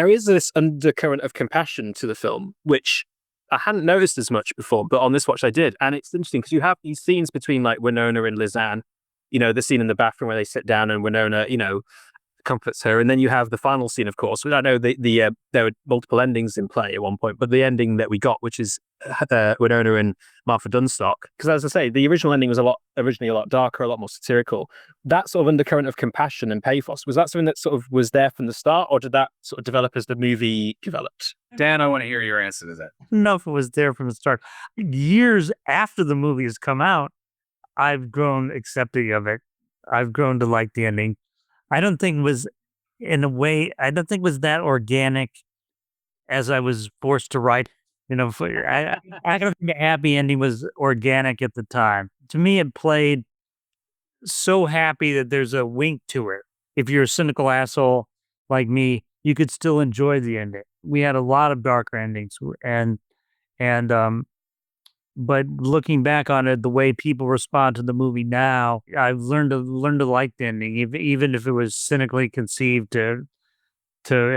There is this undercurrent of compassion to the film, which I hadn't noticed as much before, but on this watch I did. And it's interesting because you have these scenes between like Winona and Lizanne, the scene in the bathroom where they sit down and Winona, comforts her. And then you have the final scene, of course. I know there were multiple endings in play at one point, but the ending that we got, which is Winona and Martha Dunstock, because as I say, the original ending was originally a lot darker, a lot more satirical. That sort of undercurrent of compassion and pathos, was that something that sort of was there from the start, or did that sort of develop as the movie developed? Dan, I want to hear your answer to that. I don't know if it was there from the start. Years after the movie has come out, I've grown accepting of it. I've grown to like the ending. I don't think it was, in a way, I don't think it was that organic as I was forced to write. I don't think a happy ending was organic at the time. To me, it played so happy that there's a wink to it. If you're a cynical asshole like me, you could still enjoy the ending. We had a lot of darker endings, and but looking back on it, the way people respond to the movie now, I've learned to like the ending, even if it was cynically conceived to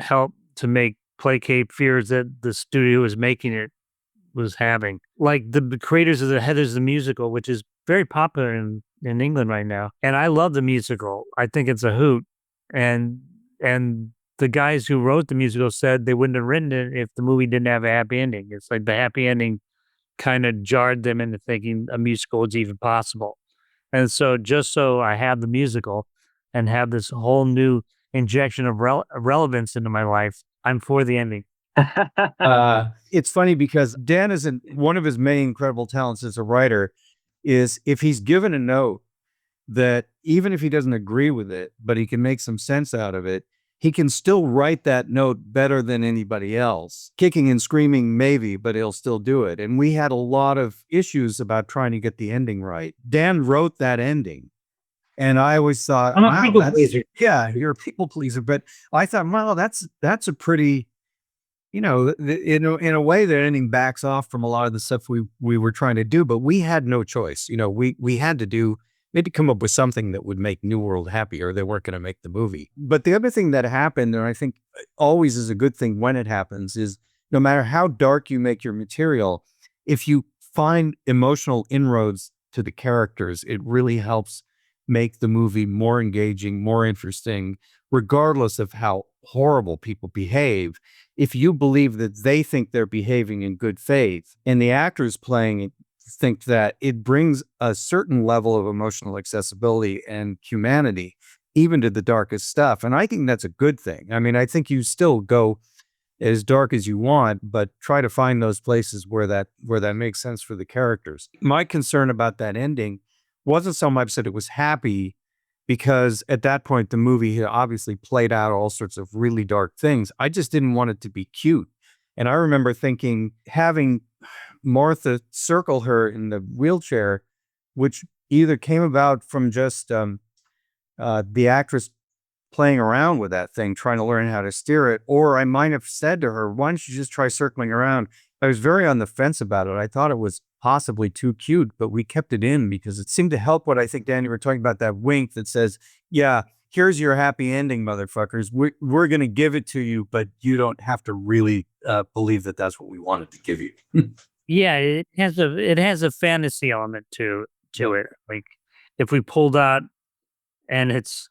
help to make placate fears that the studio was making it was having. Like the creators of the Heathers the musical, which is very popular in England right now, and I love the musical. I think it's a hoot, and the guys who wrote the musical said they wouldn't have written it if the movie didn't have a happy ending. It's like the happy ending kind of jarred them into thinking a musical was even possible. And so just so I have the musical and have this whole new injection of relevance into my life, I'm for the ending. It's funny because Dan isn't one of his many incredible talents as a writer is if he's given a note that even if he doesn't agree with it, but he can make some sense out of it, he can still write that note better than anybody else. Kicking and screaming, maybe, but he'll still do it. And we had a lot of issues about trying to get the ending right. Dan wrote that ending. And I always thought, I'm a people pleaser. Yeah, you're a people pleaser. But I thought, well, that's a pretty, in a way that ending backs off from a lot of the stuff we were trying to do. But we had no choice. We had to maybe come up with something that would make New World happy, or they weren't going to make the movie. But the other thing that happened, and I think always is a good thing when it happens, is no matter how dark you make your material, if you find emotional inroads to the characters, it really helps make the movie more engaging, more interesting, regardless of how horrible people behave. If you believe that they think they're behaving in good faith, and the actors playing it think that it brings a certain level of emotional accessibility and humanity, even to the darkest stuff. And I think that's a good thing. I mean, I think you still go as dark as you want, but try to find those places where that makes sense for the characters. My concern about that ending wasn't so much that it was happy, because at that point, the movie had obviously played out all sorts of really dark things. I just didn't want it to be cute. And I remember thinking, having Martha circle her in the wheelchair, which either came about from just the actress playing around with that thing, trying to learn how to steer it, or I might have said to her, why don't you just try circling around? I was very on the fence about it. I thought it was possibly too cute, but we kept it in because it seemed to help what I think, Dan, you were talking about, that wink that says, yeah, here's your happy ending, motherfuckers. We're going to give it to you, but you don't have to really believe that that's what we wanted to give you. Yeah, it has a fantasy element to it. Like if we pulled out and it's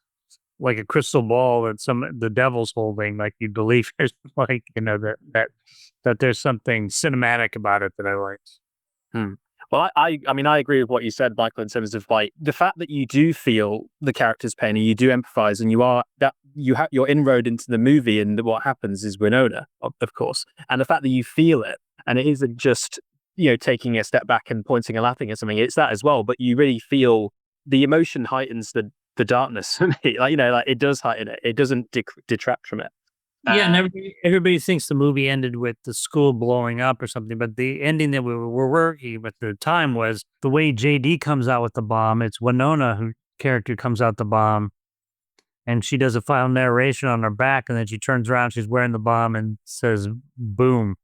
like a crystal ball that the devil's holding, like you believe there's like, that there's something cinematic about it that I liked. Well, I mean, I agree with what you said, Michael, in terms of like the fact that you do feel the character's pain and you do empathize, and you have your inroad into the movie, and what happens is Winona, of course, and the fact that you feel it, and it isn't just taking a step back and pointing and laughing at something. It's that as well, but you really feel the emotion heightens the darkness for me. Like it does heighten it. It doesn't detract from it. Yeah, and everybody thinks the movie ended with the school blowing up or something, but the ending that we were working with at the time was the way JD comes out with the bomb. It's Winona, who character comes out the bomb, and she does a final narration on her back, and then she turns around, she's wearing the bomb, and says, boom.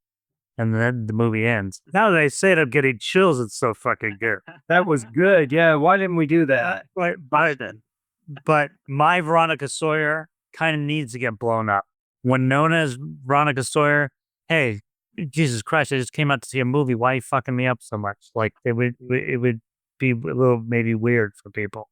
And then the movie ends. Now that I say it, I'm getting chills. It's so fucking good. That was good. Yeah, why didn't we do that? But my Veronica Sawyer kind of needs to get blown up. Winona as Veronica Sawyer, hey, Jesus Christ, I just came out to see a movie. Why are you fucking me up so much? Like it would be a little maybe weird for people.